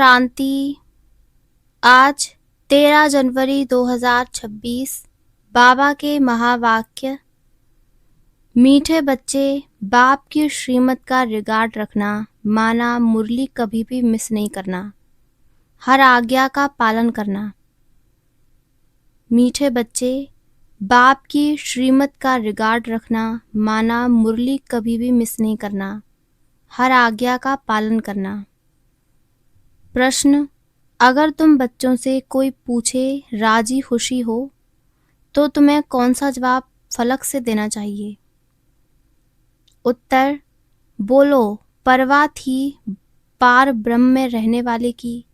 शांति। आज 13 जनवरी 2026 बाबा के महावाक्य। मीठे बच्चे, बाप की श्रीमत का रिगार्ड रखना, माना मुरली कभी भी मिस नहीं करना, हर आज्ञा का पालन करना। मीठे बच्चे, बाप की श्रीमत का रिगार्ड रखना, माना मुरली कभी भी मिस नहीं करना, हर आज्ञा का पालन करना। प्रश्न: अगर तुम बच्चों से कोई पूछे राजी खुशी हो तो तुम्हें कौन सा जवाब फलक से देना चाहिए? उत्तर: बोलो, परवाह थी पार ब्रह्म में रहने वाले की,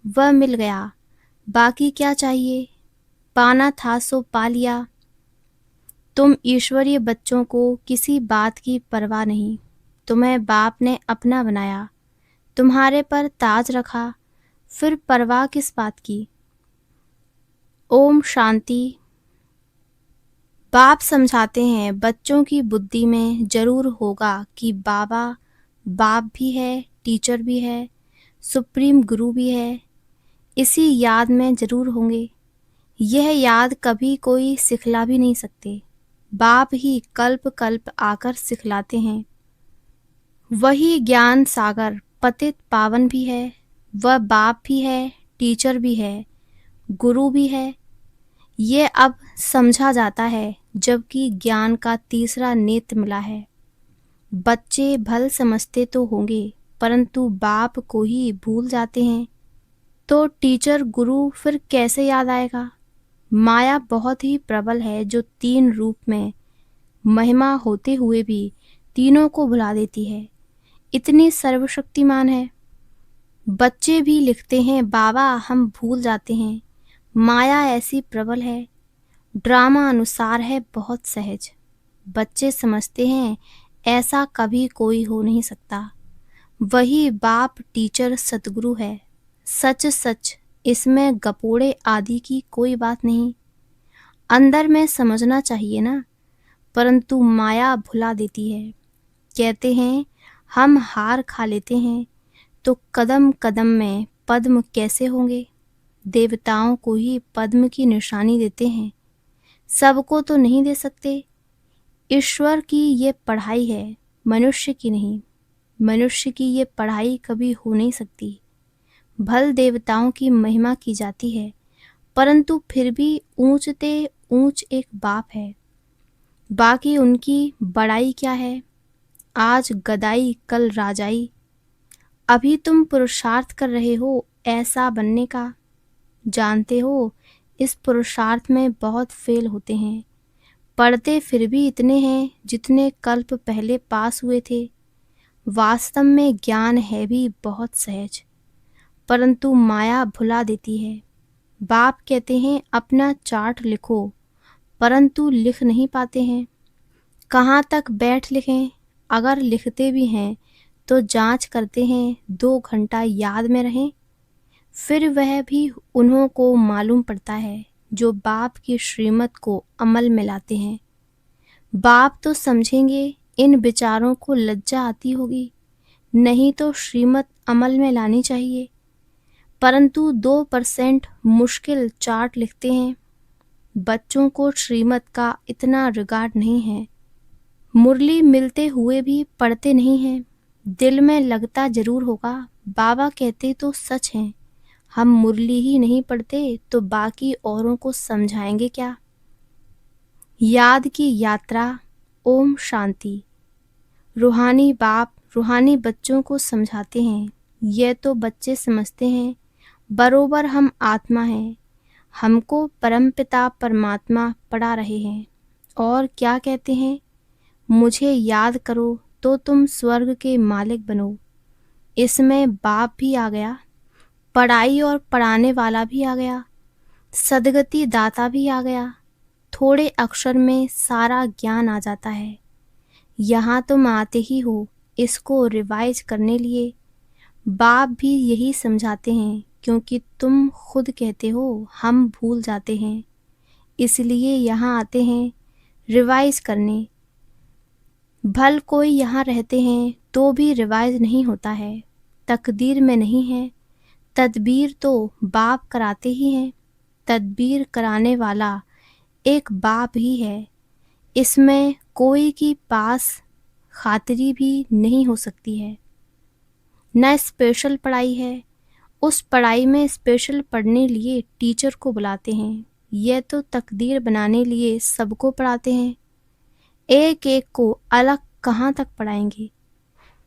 वह मिल गया, बाकी क्या चाहिए, पाना था सो पा लिया। तुम ईश्वरीय बच्चों को किसी बात की परवाह नहीं, तुम्हें बाप ने अपना बनाया, तुम्हारे पर ताज रखा, फिर परवाह किस बात की। ओम शांति। बाप समझाते हैं बच्चों की बुद्धि में जरूर होगा कि बाबा बाप भी है, टीचर भी है, सुप्रीम गुरु भी है। इसी याद में जरूर होंगे। यह याद कभी कोई सिखला भी नहीं सकते, बाप ही कल्प कल्प आकर सिखलाते हैं। वही ज्ञान सागर पतित पावन भी है, वह बाप भी है, टीचर भी है, गुरु भी है। ये अब समझा जाता है जबकि ज्ञान का तीसरा नेत्र मिला है। बच्चे भल समझते तो होंगे परंतु बाप को ही भूल जाते हैं, तो टीचर गुरु फिर कैसे याद आएगा। माया बहुत ही प्रबल है जो तीन रूप में महिमा होते हुए भी तीनों को भुला देती है, इतनी सर्वशक्तिमान है। बच्चे भी लिखते हैं बाबा हम भूल जाते हैं, माया ऐसी प्रबल है, ड्रामा अनुसार है बहुत सहज। बच्चे समझते हैं ऐसा कभी कोई हो नहीं सकता, वही बाप टीचर सतगुरु है। सच सच, इसमें गपोड़े आदि की कोई बात नहीं। अंदर में समझना चाहिए ना, परंतु माया भुला देती है। कहते हैं हम हार खा लेते हैं तो कदम कदम में पद्म कैसे होंगे। देवताओं को ही पद्म की निशानी देते हैं, सबको तो नहीं दे सकते। ईश्वर की ये पढ़ाई है, मनुष्य की नहीं। मनुष्य की ये पढ़ाई कभी हो नहीं सकती। भल देवताओं की महिमा की जाती है, परंतु फिर भी ऊंचते ऊंच एक बाप है, बाकी उनकी बड़ाई क्या है। आज गदाई कल राजाई। अभी तुम पुरुषार्थ कर रहे हो ऐसा बनने का, जानते हो इस पुरुषार्थ में बहुत फेल होते हैं। पढ़ते फिर भी इतने हैं जितने कल्प पहले पास हुए थे। वास्तव में ज्ञान है भी बहुत सहज, परंतु माया भुला देती है। बाप कहते हैं अपना चार्ट लिखो, परंतु लिख नहीं पाते हैं। कहाँ तक बैठ लिखें, अगर लिखते भी हैं तो जांच करते हैं 2 घंटा याद में रहें, फिर वह भी उन्हों को मालूम पड़ता है जो बाप की श्रीमत को अमल में लाते हैं। बाप तो समझेंगे इन विचारों को लज्जा आती होगी, नहीं तो श्रीमत अमल में लानी चाहिए, परंतु 2% मुश्किल चार्ट लिखते हैं। बच्चों को श्रीमत का इतना रिगार्ड नहीं है। मुरली मिलते हुए भी पढ़ते नहीं हैं, दिल में लगता जरूर होगा बाबा कहते तो सच हैं, हम मुरली ही नहीं पढ़ते तो बाकी औरों को समझाएंगे क्या। याद की यात्रा। ओम शांति। रूहानी बाप रूहानी बच्चों को समझाते हैं, यह तो बच्चे समझते हैं बरोबर हम आत्मा हैं, हमको परमपिता परमात्मा पढ़ा रहे हैं। और क्या कहते हैं, मुझे याद करो तो तुम स्वर्ग के मालिक बनो। इसमें बाप भी आ गया, पढ़ाई और पढ़ाने वाला भी आ गया, सदगति दाता भी आ गया। थोड़े अक्षर में सारा ज्ञान आ जाता है। यहाँ तुम आते ही हो इसको रिवाइज करने लिए। बाप भी यही समझाते हैं क्योंकि तुम खुद कहते हो हम भूल जाते हैं, इसलिए यहाँ आते हैं रिवाइज करने। भल कोई यहाँ रहते हैं तो भी रिवाइज नहीं होता है, तकदीर में नहीं है। तदबीर तो बाप कराते ही हैं। तदबीर कराने वाला एक बाप ही है। इसमें कोई की पास खातिरी भी नहीं हो सकती है। न स्पेशल पढ़ाई है। उस पढ़ाई में स्पेशल पढ़ने लिए टीचर को बुलाते हैं। यह तो तकदीर बनाने लिए सबको पढ़ाते हैं। एक एक को अलग कहाँ तक पढ़ाएंगे।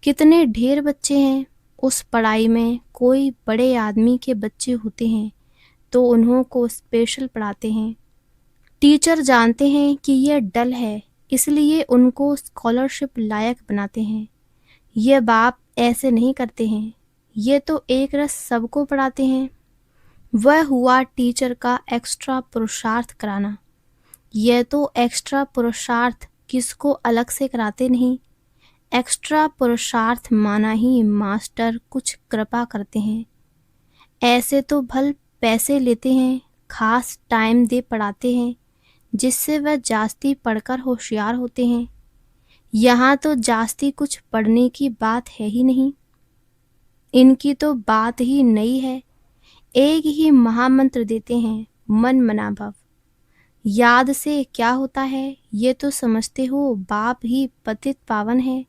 कितने ढेर बच्चे हैं। उस पढ़ाई में कोई बड़े आदमी के बच्चे होते हैं तो उन्हों को स्पेशल पढ़ाते हैं। टीचर जानते हैं कि यह डल है, इसलिए उनको स्कॉलरशिप लायक बनाते हैं। ये बाप ऐसे नहीं करते हैं। ये तो एक रस सबको पढ़ाते हैं। वह हुआ टीचर का एक्स्ट्रा पुरुषार्थ कराना। यह तो एक्स्ट्रा पुरुषार्थ किसको अलग से कराते नहीं। एक्स्ट्रा पुरुषार्थ माना ही मास्टर कुछ कृपा करते हैं। ऐसे तो भल पैसे लेते हैं, खास टाइम दे पढ़ाते हैं, जिससे वह जास्ती पढ़कर होशियार होते हैं। यहाँ तो जास्ती कुछ पढ़ने की बात है ही नहीं। इनकी तो बात ही नई है। एक ही महामंत्र देते हैं, मन मना भव। याद से क्या होता है, ये तो समझते हो बाप ही पतित पावन है।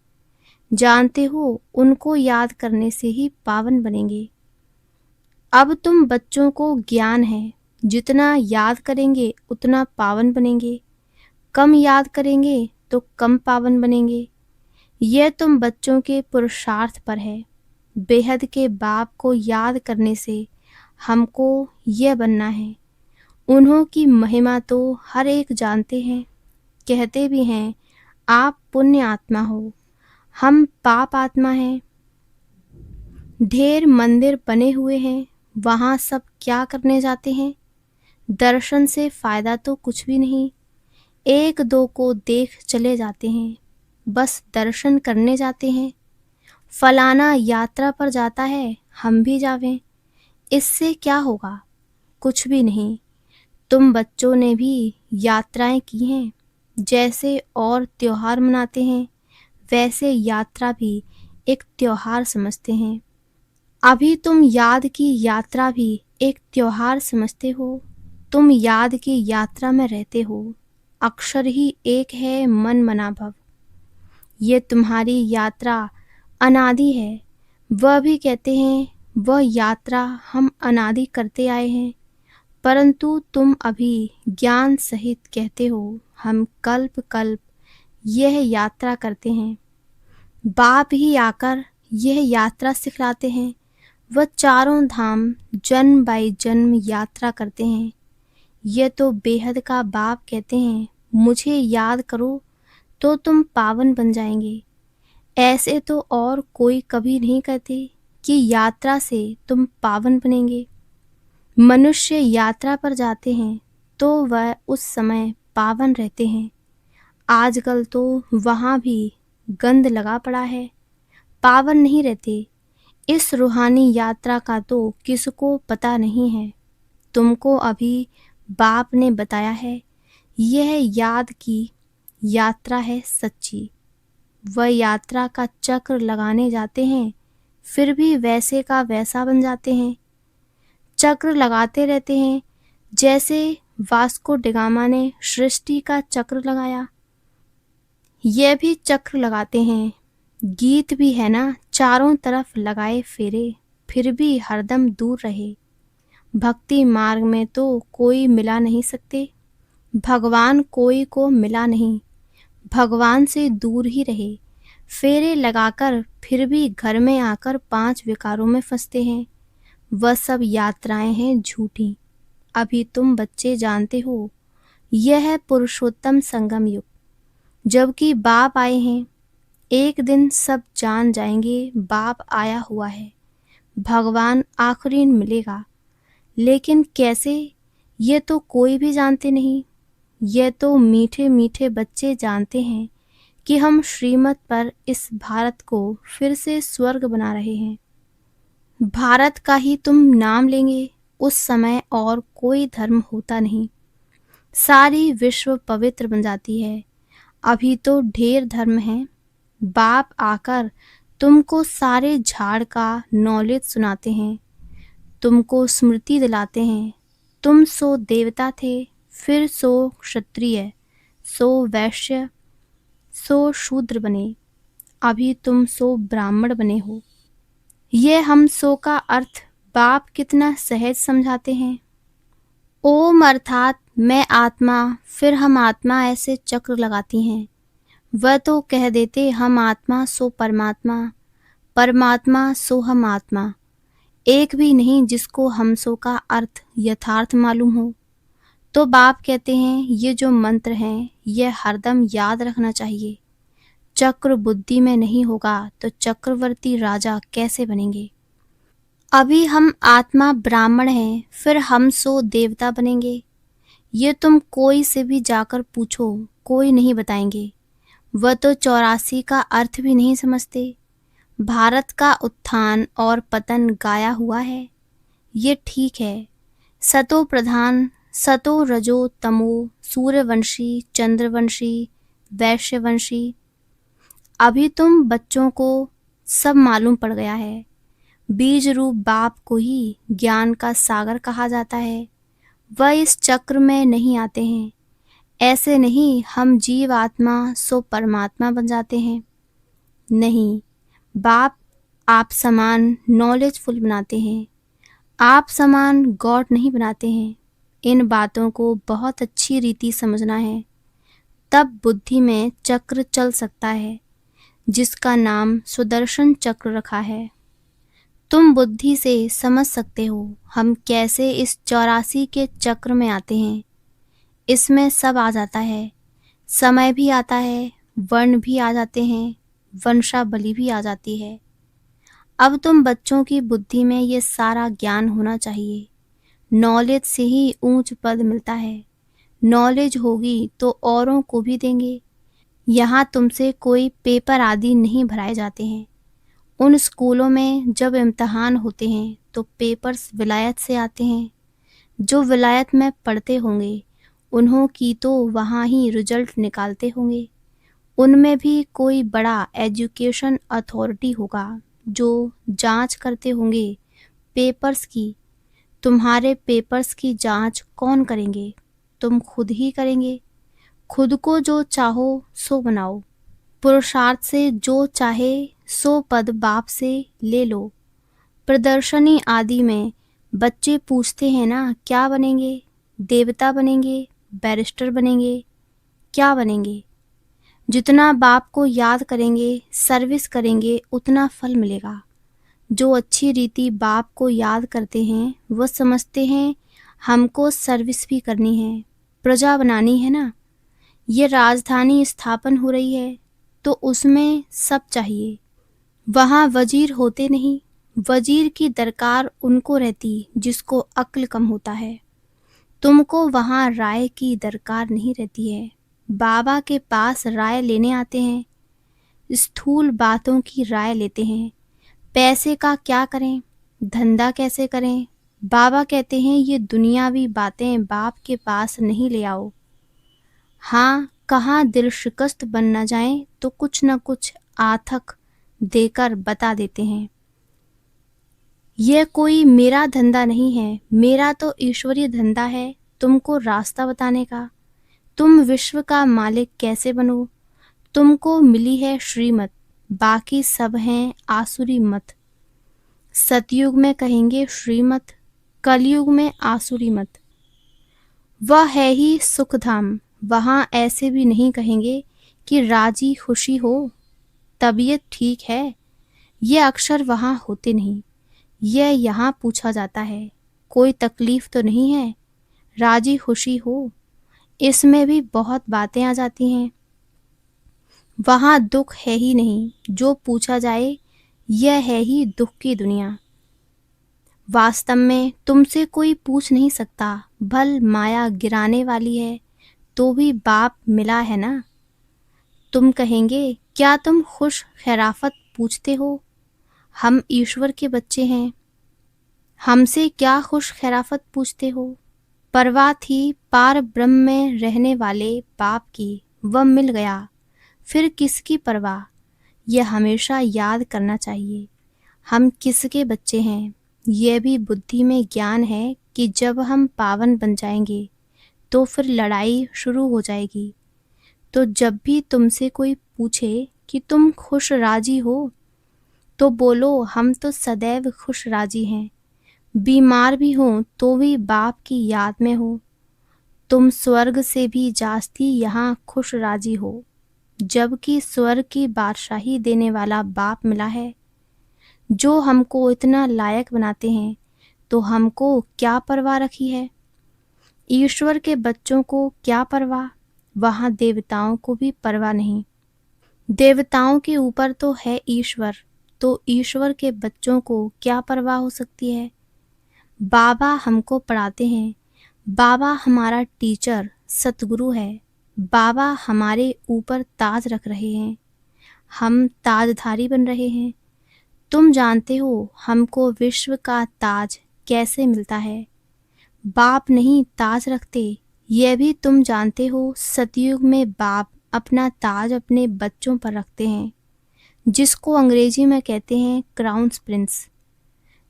जानते हो उनको याद करने से ही पावन बनेंगे। अब तुम बच्चों को ज्ञान है, जितना याद करेंगे उतना पावन बनेंगे। कम याद करेंगे तो कम पावन बनेंगे। यह तुम बच्चों के पुरुषार्थ पर है। बेहद के बाप को याद करने से हमको यह बनना है। उन्हों की महिमा तो हर एक जानते हैं। कहते भी हैं आप पुण्य आत्मा हो, हम पाप आत्मा हैं। ढेर मंदिर बने हुए हैं, वहाँ सब क्या करने जाते हैं। दर्शन से फायदा तो कुछ भी नहीं। एक दो को देख चले जाते हैं, बस दर्शन करने जाते हैं। फलाना यात्रा पर जाता है, हम भी जावें, इससे क्या होगा। कुछ भी नहीं। तुम बच्चों ने भी यात्राएं की हैं। जैसे और त्योहार मनाते हैं, वैसे यात्रा भी एक त्योहार समझते हैं। अभी तुम याद की यात्रा भी एक त्योहार समझते हो। तुम याद की यात्रा में रहते हो। अक्षर ही एक है, मन मना भव। ये तुम्हारी यात्रा अनादि है। वह भी कहते हैं वह यात्रा हम अनादि करते आए हैं, परंतु तुम अभी ज्ञान सहित कहते हो हम कल्प कल्प यह यात्रा करते हैं। बाप ही आकर यह यात्रा सिखलाते हैं। वह चारों धाम जन्म बाई जन्म यात्रा करते हैं। यह तो बेहद का बाप कहते हैं मुझे याद करो तो तुम पावन बन जाएंगे। ऐसे तो और कोई कभी नहीं कहते कि यात्रा से तुम पावन बनेंगे। मनुष्य यात्रा पर जाते हैं तो वह उस समय पावन रहते हैं। आजकल तो वहाँ भी गंध लगा पड़ा है, पावन नहीं रहते। इस रूहानी यात्रा का तो किसको पता नहीं है। तुमको अभी बाप ने बताया है। यह याद की यात्रा है सच्ची। वह यात्रा का चक्र लगाने जाते हैं, फिर भी वैसे का वैसा बन जाते हैं। चक्र लगाते रहते हैं, जैसे वास्को डिगामा ने सृष्टि का चक्र लगाया। यह भी चक्र लगाते हैं। गीत भी है ना, चारों तरफ लगाए फेरे, फिर भी हरदम दूर रहे। भक्ति मार्ग में तो कोई मिला नहीं सकते। भगवान कोई को मिला नहीं, भगवान से दूर ही रहे। फेरे लगाकर फिर भी घर में आकर 5 विकारों में फंसते हैं। वह सब यात्राएं हैं झूठी। अभी तुम बच्चे जानते हो यह है पुरुषोत्तम संगम युग, जबकि बाप आए हैं। एक दिन सब जान जाएंगे बाप आया हुआ है, भगवान आखिरी मिलेगा। लेकिन कैसे, ये तो कोई भी जानते नहीं। यह तो मीठे मीठे बच्चे जानते हैं कि हम श्रीमत पर इस भारत को फिर से स्वर्ग बना रहे हैं। भारत का ही तुम नाम लेंगे, उस समय और कोई धर्म होता नहीं। सारी विश्व पवित्र बन जाती है। अभी तो ढेर धर्म हैं। बाप आकर तुमको सारे झाड़ का नॉलेज सुनाते हैं। तुमको स्मृति दिलाते हैं। तुम सो देवता थे, फिर सो क्षत्रिय, सो वैश्य, सो शूद्र बने, अभी तुम सो ब्राह्मण बने हो। ये हम सो का अर्थ बाप कितना सहज समझाते हैं। ओम अर्थात मैं आत्मा, फिर हम आत्मा ऐसे चक्र लगाती हैं। वह तो कह देते हम आत्मा सो परमात्मा, परमात्मा सो हम आत्मा। एक भी नहीं जिसको हम सो का अर्थ यथार्थ मालूम हो। तो बाप कहते हैं ये जो मंत्र हैं ये हरदम याद रखना चाहिए। चक्र बुद्धि में नहीं होगा तो चक्रवर्ती राजा कैसे बनेंगे। अभी हम आत्मा ब्राह्मण हैं, फिर हम सो देवता बनेंगे। ये तुम कोई से भी जाकर पूछो, कोई नहीं बताएंगे। वह तो 84 का अर्थ भी नहीं समझते। भारत का उत्थान और पतन गाया हुआ है, ये ठीक है। सतो प्रधान, सतो रजो तमो, सूर्यवंशी, चंद्रवंशी, वैश्यवंशी। अभी तुम बच्चों को सब मालूम पड़ गया है। बीज रूप बाप को ही ज्ञान का सागर कहा जाता है। वह इस चक्र में नहीं आते हैं। ऐसे नहीं हम जीव आत्मा सो परमात्मा बन जाते हैं। नहीं, बाप आप समान नॉलेजफुल बनाते हैं, आप समान गॉड नहीं बनाते हैं। इन बातों को बहुत अच्छी रीति समझना है, तब बुद्धि में चक्र चल सकता है, जिसका नाम सुदर्शन चक्र रखा है। तुम बुद्धि से समझ सकते हो हम कैसे इस 84 के चक्र में आते हैं। इसमें सब आ जाता है, समय भी आता है, वर्ण भी आ जाते हैं, वंशावली भी आ जाती है। अब तुम बच्चों की बुद्धि में ये सारा ज्ञान होना चाहिए। नॉलेज से ही ऊंच पद मिलता है। नॉलेज होगी तो औरों को भी देंगे। यहाँ तुमसे कोई पेपर आदि नहीं भराए जाते हैं। उन स्कूलों में जब इम्तहान होते हैं तो पेपर्स विलायत से आते हैं। जो विलायत में पढ़ते होंगे उन्हों की तो वहाँ ही रिजल्ट निकालते होंगे। उनमें भी कोई बड़ा एजुकेशन अथॉरिटी होगा जो जांच करते होंगे पेपर्स की। तुम्हारे पेपर्स की जांच कौन करेंगे? तुम खुद ही करेंगे। खुद को जो चाहो सो बनाओ। पुरुषार्थ से जो चाहे सो पद बाप से ले लो। प्रदर्शनी आदि में बच्चे पूछते हैं ना, क्या बनेंगे? देवता बनेंगे, बैरिस्टर बनेंगे, क्या बनेंगे? जितना बाप को याद करेंगे, सर्विस करेंगे, उतना फल मिलेगा। जो अच्छी रीति बाप को याद करते हैं वह समझते हैं हमको सर्विस भी करनी है, प्रजा बनानी है ना। ये राजधानी स्थापन हो रही है तो उसमें सब चाहिए। वहाँ वजीर होते नहीं। वजीर की दरकार उनको रहती जिसको अक्ल कम होता है। तुमको वहाँ राय की दरकार नहीं रहती है। बाबा के पास राय लेने आते हैं, स्थूल बातों की राय लेते हैं। पैसे का क्या करें, धंधा कैसे करें? बाबा कहते हैं ये दुनियावी बातें बाप के पास नहीं ले आओ। हाँ, कहाँ दिल शिकस्त बन न जाए तो कुछ न कुछ आथक देकर बता देते हैं। यह कोई मेरा धंधा नहीं है, मेरा तो ईश्वरीय धंधा है तुमको रास्ता बताने का। तुम विश्व का मालिक कैसे बनो? तुमको मिली है श्रीमत, बाकी सब हैं आसुरी मत। सतयुग में कहेंगे श्रीमत, कलयुग में आसुरी मत। वह है ही सुखधाम। वहाँ ऐसे भी नहीं कहेंगे कि राजी खुशी हो, तबीयत ठीक है। ये अक्षर वहाँ होते नहीं। यह यहाँ पूछा जाता है, कोई तकलीफ तो नहीं है? राजी खुशी हो, इसमें भी बहुत बातें आ जाती हैं। वहाँ दुख है ही नहीं। जो पूछा जाए यह है ही दुख की दुनिया। वास्तव में तुमसे कोई पूछ नहीं सकता। भल माया गिराने वाली है तो भी बाप मिला है ना। तुम कहेंगे क्या तुम खुश खैराफत पूछते हो? हम ईश्वर के बच्चे हैं, हमसे क्या खुश खैराफत पूछते हो? परवाह थी पार ब्रह्म में रहने वाले बाप की, वह मिल गया, फिर किसकी परवाह? यह हमेशा याद करना चाहिए। हम किसके बच्चे हैं? यह भी बुद्धि में ज्ञान है कि जब हम पावन बन जाएंगे तो फिर लड़ाई शुरू हो जाएगी। तो जब भी तुमसे कोई पूछे कि तुम खुश राजी हो, तो बोलो हम तो सदैव खुश राजी हैं। बीमार भी हो तो भी बाप की याद में हो। तुम स्वर्ग से भी जास्ती यहाँ खुश राजी हो, जबकि स्वर्ग की बादशाही देने वाला बाप मिला है, जो हमको इतना लायक बनाते हैं। तो हमको क्या परवाह रखी है? ईश्वर के बच्चों को क्या परवाह? वहाँ देवताओं को भी परवाह नहीं। देवताओं के ऊपर तो है ईश्वर, तो ईश्वर के बच्चों को क्या परवाह हो सकती है? बाबा हमको पढ़ाते हैं। बाबा हमारा टीचर सतगुरु है। बाबा हमारे ऊपर ताज रख रहे हैं। हम ताजधारी बन रहे हैं। तुम जानते हो हमको विश्व का ताज कैसे मिलता है? बाप नहीं ताज रखते, यह भी तुम जानते हो। सतयुग में बाप अपना ताज अपने बच्चों पर रखते हैं, जिसको अंग्रेजी में कहते हैं क्राउन्स प्रिंस।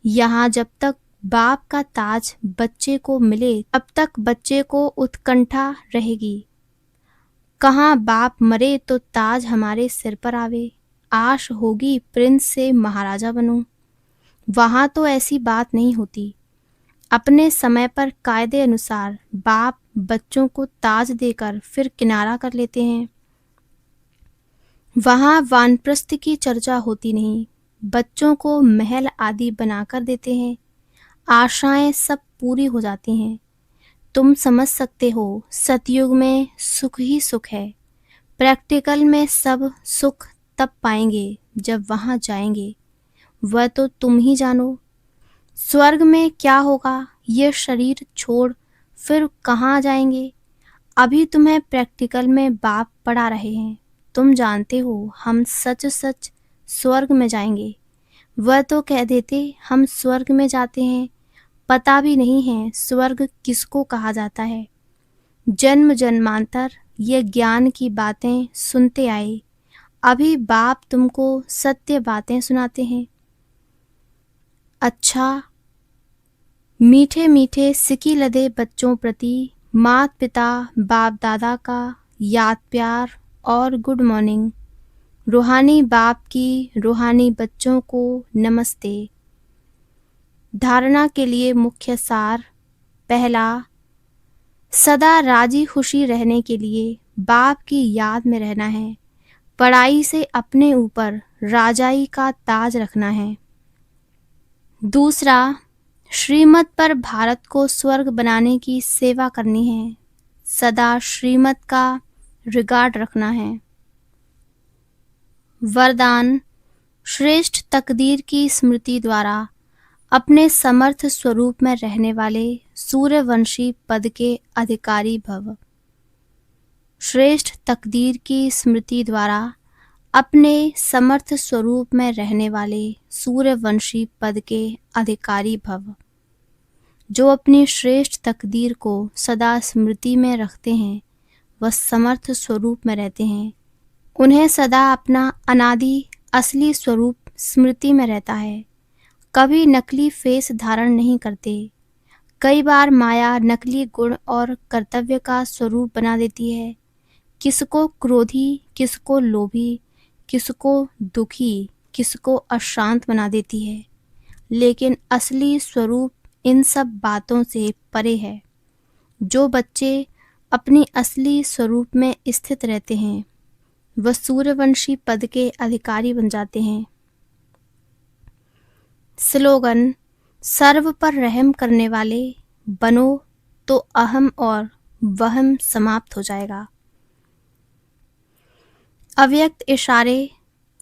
यहाँ जब तक बाप का ताज बच्चे को मिले, तब तक बच्चे को उत्कंठा रहेगी। कहाँ बाप मरे तो ताज हमारे सिर पर आवे। आश होगी प्रिंस से महाराजा बनूं। वहाँ तो ऐसी बात नहीं होती। अपने समय पर कायदे अनुसार बाप बच्चों को ताज देकर फिर किनारा कर लेते हैं। वहाँ वानप्रस्थ की चर्चा होती नहीं। बच्चों को महल आदि बनाकर देते हैं। आशाएं सब पूरी हो जाती हैं। तुम समझ सकते हो, सतयुग में सुख ही सुख है। प्रैक्टिकल में सब सुख तब पाएंगे जब वहाँ जाएंगे। वह तो तुम ही जानो। स्वर्ग में क्या होगा, ये शरीर छोड़ फिर कहाँ जाएंगे? अभी तुम्हें प्रैक्टिकल में बाप पढ़ा रहे हैं। तुम जानते हो हम सच सच स्वर्ग में जाएंगे। वह तो कह देते हम स्वर्ग में जाते हैं, पता भी नहीं है स्वर्ग किसको कहा जाता है। जन्म जन्मांतर ये ज्ञान की बातें सुनते आए, अभी बाप तुमको सत्य बातें सुनाते हैं। अच्छा, मीठे मीठे सिकी लदे बच्चों प्रति मात पिता बाप दादा का याद प्यार और गुड मॉर्निंग। रूहानी बाप की रूहानी बच्चों को नमस्ते। धारणा के लिए मुख्य सार। पहला, सदा राजी खुशी रहने के लिए बाप की याद में रहना है। पढ़ाई से अपने ऊपर राजाई का ताज रखना है। दूसरा, श्रीमत पर भारत को स्वर्ग बनाने की सेवा करनी है। सदा श्रीमत का रिगार्ड रखना है। वरदान, श्रेष्ठ तकदीर की स्मृति द्वारा अपने समर्थ स्वरूप में रहने वाले सूर्यवंशी पद के अधिकारी भव। श्रेष्ठ तकदीर की स्मृति द्वारा अपने समर्थ स्वरूप में रहने वाले सूर्यवंशी पद के अधिकारी भव। जो अपनी श्रेष्ठ तकदीर को सदा स्मृति में रखते हैं, वह समर्थ स्वरूप में रहते हैं। उन्हें सदा अपना अनादि असली स्वरूप स्मृति में रहता है। कभी नकली फेस धारण नहीं करते। कई बार माया नकली गुण और कर्तव्य का स्वरूप बना देती है। किसको क्रोधी, किसको लोभी, किसको दुखी, किसको अशांत बना देती है। लेकिन असली स्वरूप इन सब बातों से परे है। जो बच्चे अपनी असली स्वरूप में स्थित रहते हैं, वह सूर्यवंशी पद के अधिकारी बन जाते हैं। स्लोगन, सर्व पर रहम करने वाले बनो तो अहम और वहम समाप्त हो जाएगा। अव्यक्त इशारे,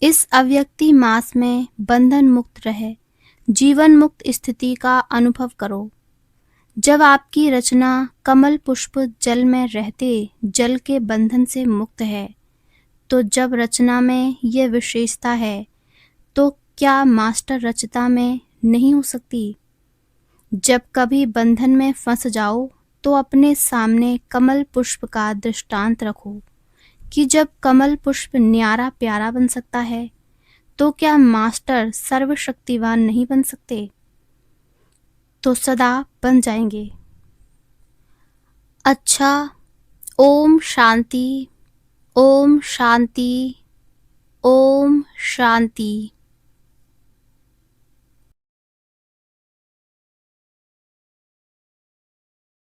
इस अव्यक्ति मास में बंधन मुक्त रहे, जीवन मुक्त स्थिति का अनुभव करो। जब आपकी रचना कमल पुष्प जल में रहते जल के बंधन से मुक्त है, तो जब रचना में यह विशेषता है, तो क्या मास्टर रचता में नहीं हो सकती? जब कभी बंधन में फंस जाओ, तो अपने सामने कमल पुष्प का दृष्टांत रखो कि जब कमल पुष्प न्यारा प्यारा बन सकता है, तो क्या मास्टर सर्वशक्तिवान नहीं बन सकते? तो सदा बन जाएंगे। अच्छा, ओम शांति, ओम शांति, ओम शांति।